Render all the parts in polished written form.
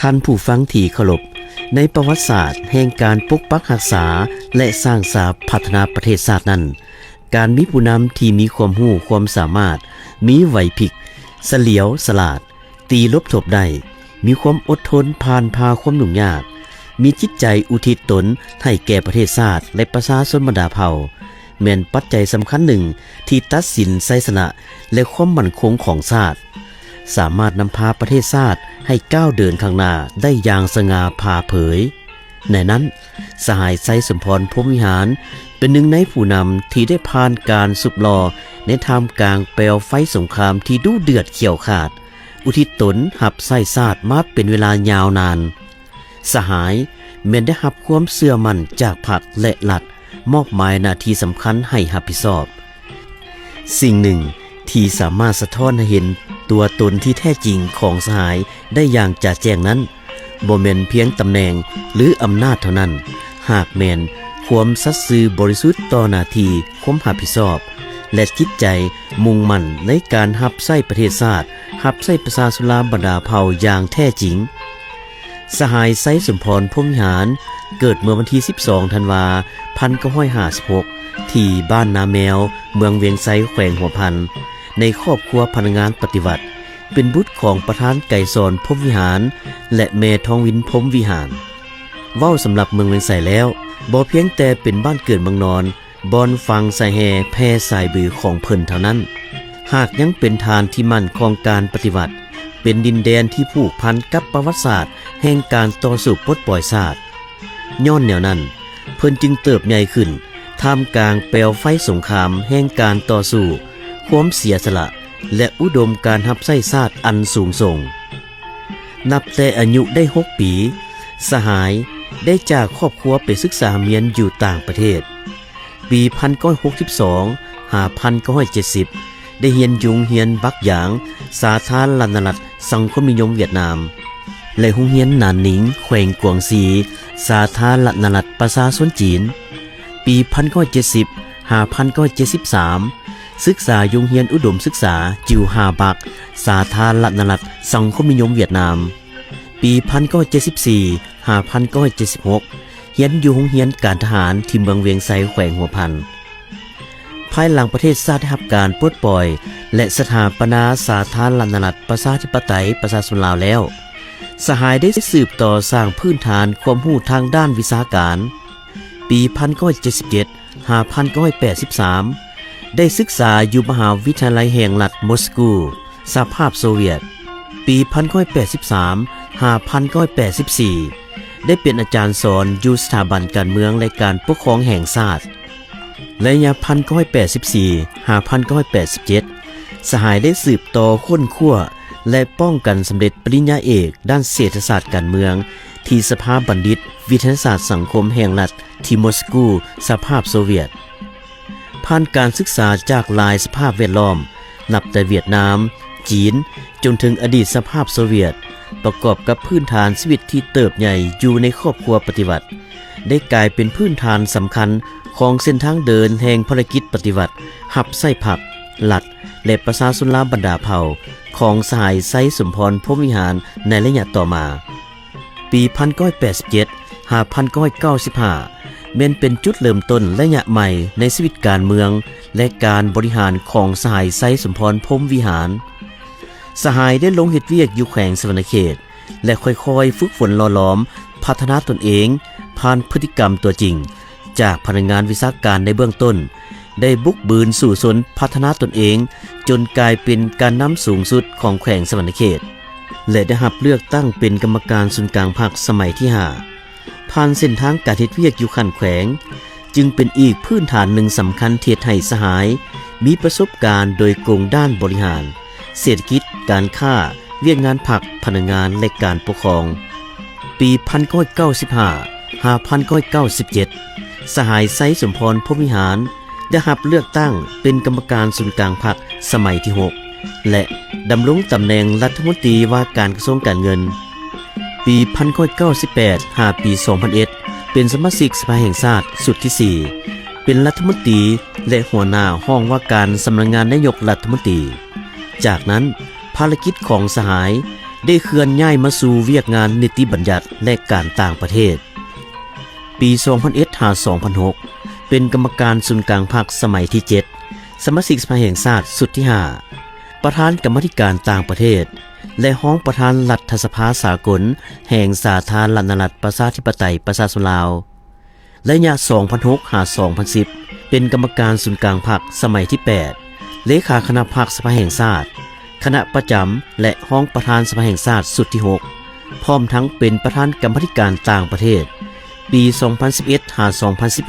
ท่านผู้ฟังที่เคารพในประวัติศาสตร์แห่งการปกปักรักษาและสร้างสรรค์พัฒนาประเทศชาตินั้นการมีผู้นำที่มีความรู้ความสามารถมีไหวพริบเฉลียวฉลาดตีลบทบได้มีความอดทนผ่านพาความยุ่งยากมีจิตใจอุทิศตนให้แก่ประเทศชาติและประชาชนบรรดาเผ่าแม่นปัจจัยสำคัญหนึ่งที่ตัดสินไสยชนะและความมั่นคงของชาติสามารถนำพาประเทศชาติให้ก้าวเดินข้างหน้าได้อย่างสง่าผ่าเผยในนั้นสหายไสยสมพรพรหมวิหารเป็นหนึ่งในผู้นำที่ได้ผ่านการสุบลอในท่ามกลางเปลวไฟสงครามที่ดุเดือดเขียวขาดอุทิศตนหับไส้ชาติมาเป็นเวลายาวนานสหายแม้นได้รับความเชื่อมั่นจากพรรคและรัฐมอบหมายหน้าที่สำคัญให้รับผิดชอบสิ่งหนึ่งที่สามารถสะท้อนให้เห็นตัวตนที่แท้จริงของสหายได้อย่างจะแจ้งนั้นบ่แม่นเพียงตำแหน่งหรืออำนาจเท่านั้นหากแม่นความสัตย์ซื่อบริสุทธิ์ต่อหน้าที่ความรับผิดชอบและจิตใจมุ่งมั่นในการรับใช้ประเทศชาติรับใช้ประชาชนบรรดาเผ่าอย่างแท้จริงสหายไสยสมพรพรหมวิหารเกิดเมื่อวันที่12ธันวาคม1956ที่บ้านนาแมวเมืองเวียงไซแขวงหัวพันในครอบครัวพนักงานปฏิวัติเป็นบุตรของประธานไก่สอนพรหมวิหารและแม่ทองวินพรหมวิหารเว้าสำหรับเมืองเวียงไซแล้วบ่เพียงแต่เป็นบ้านเกิดเมืองนอนบอนฟังสายแห่แพร่สายบือของเพิ่นเท่านั้นหากยังเป็นฐานที่มั่นของการปฏิวัติเป็นดินแดนที่ผูกพันกับประวัติศาสตร์แห่งการต่อสู้ปลดปล่อยชาติย้อนแนวนั้นเพิ่นจึงเติบใหญ่ขึ้นท่ามกลางเปลวไฟสงครามแห่งการต่อสู้ความเสียสละและอุดมการรับใช้ชาติอันสูงส่งนับแต่อายุได้6ปีสหายได้จากครอบครัวไปศึกษาเรียนอยู่ต่างประเทศปี1962 1970ได้เรียนยุงเรียนบักหยางสาธารณรัฐสังคมนิยมเวียดนามและโรงเรียนหนานหนิงแขวงกวางซีสาธารณรัฐประชาชนจีนปี1970 1973ศึกษาโรงเรียนอุดมศึกษาจิวฮาบักสาธารณรัฐสังคมนิยมเวียดนามปี1974 1976เรียนอยู่โรงเรียนการทหารที่เมืองเวียงไซแขวงหัวพันภายหลังประเทศชาติได้รับการปลดปล่อยและสถาปนาสาธารณรัฐประชาธิปไตยประชาชนลาวแล้วสหายได้สืบต่อสร้างพื้นฐานความรู้ทางด้านวิชาการปี1977 1983ได้ศึกษาอยู่มหาวิทยาลัยแห่งรัฐมอสโกสหภาพโซเวียตปี1983 1984ได้เป็นอาจารย์สอนอยู่สถาบันการเมืองและการปกครองแห่งชาติและยา1984 1987สหายได้สืบต่อค้นคว้าและป้องกันสำเร็จปริญญาเอกด้านเศรษฐศาสตร์การเมืองที่สภาบัณฑิตวิทยาศาสตร์สังคมแห่งรัฐที่มอสโกสหภาพโซเวียตผ่านการศึกษาจากหลายสภาพแวดล้อมนับแต่เวียดนามจีนจนถึงอดีตสภาพโซเวียตประกอบกับพื้นฐานชีวิตที่เติบใหญ่อยู่ในครอบครัวปฏิวัติได้กลายเป็นพื้นฐานสำคัญของเส้นทางเดินแห่งภารกิจปฏิวัติหับไส้ผักหลัดและประชาชนลาวบรรดาเผ่าของสหายไสยสมพรพรหมวิหารในระยะต่อมาปี1987 1995เป็นจุดเริ่มต้นระยะใหม่ในชีวิตการเมืองและการบริหารของสหายไสยสมพรพรหมวิหารสหายได้ลงเฮ็ดเวียกอยู่แขวงสวรรณเขตและค่อยๆฝึกฝนหล่อหลอมพัฒนาตนเองผ่านพฤติกรรมตัวจริงจากพนักงานวิชาการในเบื้องต้นได้บุกบืนสู่ชนพัฒนาตนเองจนกลายเป็นการนำสูงสุดของแขวงสวรรณเขตและได้รับเลือกตั้งเป็นกรรมการศูนย์กลางพรรคสมัยที่5ผ่านเส้นทางการเฮ็ดเวียกอยู่ขั้นแขวงจึงเป็นอีกพื้นฐานหนึ่งสำคัญที่ให้สหายมีประสบการณ์โดยกงด้านบริหารเศรษฐกิจการค้าเวียกงานพรรคพนักงานและการปกครองปี1995 1997สหายไสยสมพรพรหมวิหารได้รับเลือกตั้งเป็นกรรมการศูนย์กลางพรรคสมัยที่6และดำรงตำแหน่งรัฐมนตรีว่าการกระทรวงการเงินปี1998 ปี2001เป็นสมาชิกสภาแห่งชาติสุดที่4เป็นรัฐมนตรีและหัวหน้าห้องว่าการสำนักงานนายกรัฐมนตรีจากนั้นภารกิจของสหาย ได้เคลื่อนย้ายมาสู่เวียกงานนิติบัญญัติและการต่างประเทศปี 2001 หา 2006 เป็นกรรมการศูนย์กลางพรรคสมัยที่ 7 สมาชิกสภาแห่งชาติสุดที่ 5 ประธานกรรมาธิการต่างประเทศและห้องประธานรัฐสภาสากลแห่งสาธารณรัฐประชาธิปไตยประชาชนลาวและยะ 2006 หา 2010 เป็นกรรมการศูนย์กลางพรรคสมัยที่ 8 เลขาคณะพรรคสภาแห่งชาติคณะประจำและห้องประธานสภาแห่งชาติสุดที่ 6 พร้อมทั้งเป็นประธานกรรมาธิการต่างประเทศปี 2011 หา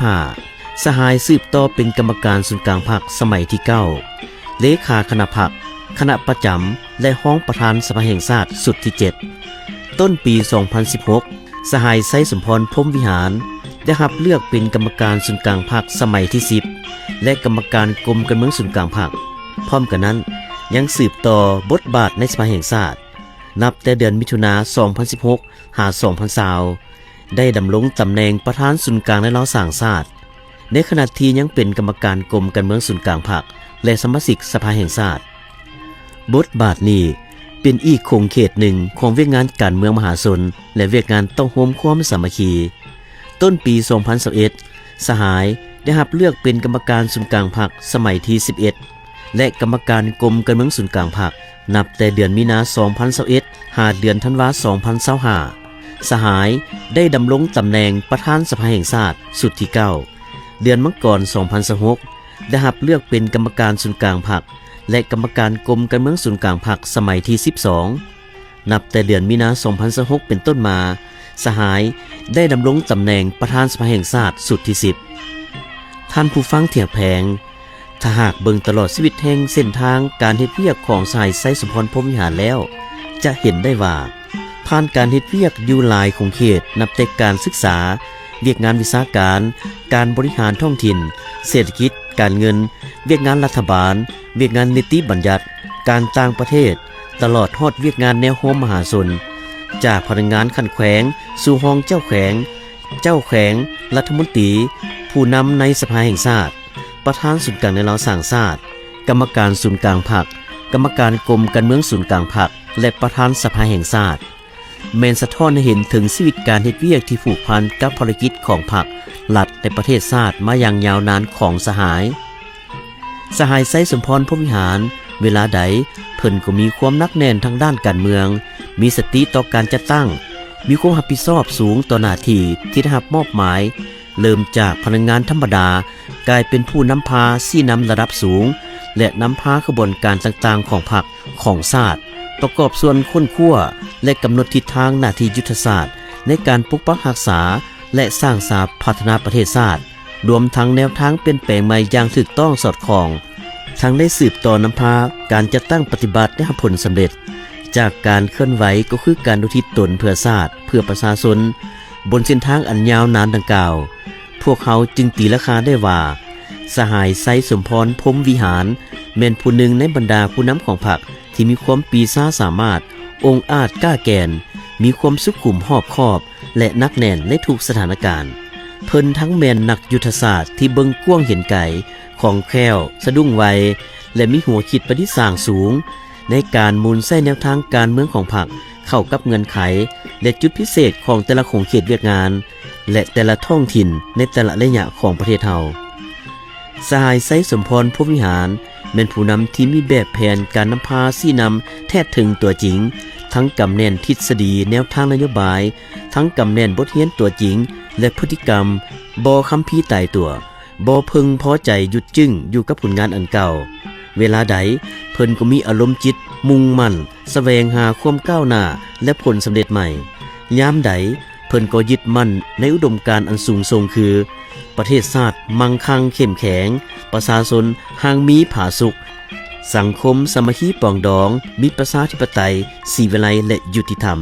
2015 สหายสืบต่อเป็นกรรมการศูนย์กลางพรรคสมัยที่ 9 เลขาคณะพรรคคณะประจำและห้องประธานสภาแห่งชาติสุดที่ 7 ต้นปี 2016 สหายไซสมพรพรหมวิหารได้รับเลือกเป็นกรรมการศูนย์กลางพรรคสมัยที่ 10 และกรรมการกรมการเมืองศูนย์กลางพรรคพร้อมกันนั้นยังสืบต่อบทบาทในสภาแห่งชาตินับแต่เดือนมิถุนายน 2016 หา 2020 ได้ดำรงตำแหน่งประธานศูนย์กลางและล้อสร้างชาติในขณะที่ยังเป็นกรรมการกรมการเมืองศูนย์กลางพรรคและสมาชิกสภาแห่งชาติบทบาทนี้เป็นอีกโครงเขตหนึ่งของเวียกงานการเมืองมหาชนและเวียกงานต้องร่วมความสามัคคีต้นปี 2021 สหายได้รับเลือกเป็นกรรมการศูนย์กลางพรรคสมัยที่ 11 และกรรมการกรมการเมืองศูนย์กลางพรรคนับแต่เดือนมีนา 2021 หาเดือนธันวาคม 2025 สหายได้ดำรงตำแหน่งประธานสภาแห่งชาติสุดที่ 9 เดือนมกราคม 2026 ได้รับเลือกเป็นกรรมการศูนย์กลางพรรคและกรรมการกรมการเมืองศูนย์กลางพรรคสมัยที่ 12 นับแต่เดือนมีนาคม 2026 เป็นต้นมาสหายได้ดำรงตำแหน่งประธานสภาแห่งชาติสุดที่ 10 ท่านผู้ฟังเถียงแพงถ้าหากเบิ่งตลอดชีวิตแห่งเส้นทางการเฮ็ดเวียกของสหายไซสมพรพรหมวิหารแล้วจะเห็นได้ว่าผ่านการเฮ็ดเวียกอยู่หลายของเขตนับแต่การศึกษาเวียกงานวิชาการการบริหารท้องถิ่นเศรษฐกิจการเงินเวียกงานรัฐบาลเวียกงานนิติบัญญัติการต่างประเทศตลอดฮอดเวียกงานแนวโน้มมหาชนจากพนักงานขั้นแขวงสู่ห้องเจ้าแขวงรัฐมนตรีผู้นำในสภาแห่งชาติประธานศูนย์กลางในล้อสร้างชาติกรรมการศูนย์กลางพรรคกรรมการกรมการเมืองศูนย์กลางพรรคและประธานสภาแห่งชาติแมนสะท้อนให้เห็นถึงชีวิตการเฮ็ดเวียกที่ผูกพันกับภารกิจของพรรครัฐในประเทศชาติมาอย่างยาวนานของสหายไซสมพรพรหมวิหารเวลาใดเพิ่นก็มีความนักแน่นทางด้านการเมืองมีสติต่อการจัดตั้งมีความรับผิดชอบสูงต่อหน้าที่ที่ได้รับมอบหมายเริ่มจากพนักงานธรรมดากลายเป็นผู้นำพาชี้นำระดับสูงและนำพาขบวนการต่างๆของพรรคของชาติประกอบส่วนค้นคว้าและกำหนดทิศทางหน้าที่ยุทธศาสตร์ในการปกปักรักษาและสร้างสรรค์พัฒนาประเทศชาติรวมทั้งแนวทางเปลี่ยนแปลงใหม่อย่างถูกต้องสอดคล้องทั้งได้สืบต่อนำพาการจัดตั้งปฏิบัติได้ผลสำเร็จจากการเคลื่อนไหวก็คือการอุทิศตนเพื่อชาติเพื่อประชาชนบนเส้นทางอันยาวนานดังกล่าวพวกเขาจึงตีราคาได้ว่าสหายไซสมพรพรหมวิหารแม่นผู้หนึ่งในบรรดาผู้นำของพรรคที่มีความปีศาจสามารถองอาจกล้าแกนมีความสุขุมรอบคอบและนักแน่นในทุกสถานการณ์เพิ่นทั้งแม่นนักยุทธศาสตร์ที่เบิ่งกว้างเห็นไกลของแคล่วสะดุ้งไวและมีหัวคิดประดิษฐ์สร้างสูงในการหมุนใส่แนวทางการเมืองของพรรคเข้ากับเงื่อนไขและจุดพิเศษของแต่ละของเขตเวียกงานและแต่ละท้องถิ่นในแต่ละระยะของประเทศเฮาสหายไซสมพรพรหมวิหารเป็นผู้นำที่มีแบบแผนการนำพาชี้นำแท้ถึงตัวจริงทั้งกำแน่นทฤษฎีแนวทางนโยบายทั้งกำแน่นบทเรียนตัวจริงและพฤติกรรมบ่คัมภีร์ตายตัวบ่พึงพอใจหยุดจึ้งอยู่กับผลงานอันเก่าเวลาใดเพิ่นก็มีอารมณ์จิตมุ่งมั่นแสวงหาความก้าวหน้าและผลสำเร็จใหม่ยามใดเพิ่นก็ยึดมั่นในอุดมการณ์อันสูงส่งคือประเทศชาติมั่งคั่งเข้มแข็งประชาชนห่างมีผาสุขสังคมสามัคคีปรองดองมีประชาธิปไตยสีวิไลและยุติธรรม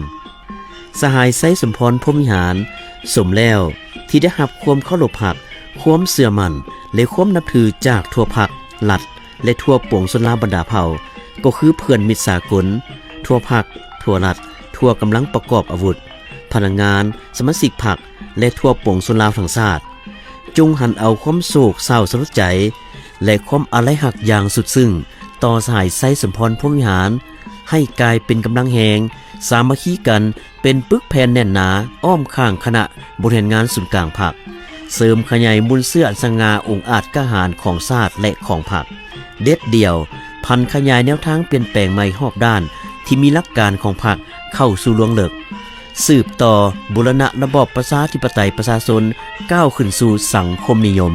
สหายไซสมพรพรหมวิหารสมแล้วที่ได้รับความเคารพรักความเสื่อมั่นและความนับถือจากทั่วพรรครัฐและทั่วปวงชนลาวบรรดาเผ่าก็คือเพื่อนมิตรสากลทั่วพรรคทั่วรัฐทั่วกำลังประกอบอาวุธพนักงานสมาชิกพรรคและทั่วปวงชนลาวทั้งชาติจงหันเอาความโศกเศร้าสลดใจและความอาลัยหักอย่างสุดซึ้งต่อสหายไซสมพรพรหมวิหาร ให้กลายเป็นกำลังแหงสามัคคีกันเป็นปึกแผ่นแน่นหนาอ้อมข้างคณะบริหารงานศูนย์กลางพรรคเสริมขยายมูลเสื้ออันสง่าองค์อาจกล้าหาญของชาติและของพรรคเด็ดเดี่ยวพันขยายแนวทางเปลี่ยนแปลงใหม่รอบด้านที่มีหลักการของพรรคเข้าสู่ลวงเลิกสืบต่อบูรณะระบอบประชาธิปไตยประชาชนก้าวขึ้นสู่สังคมนิยม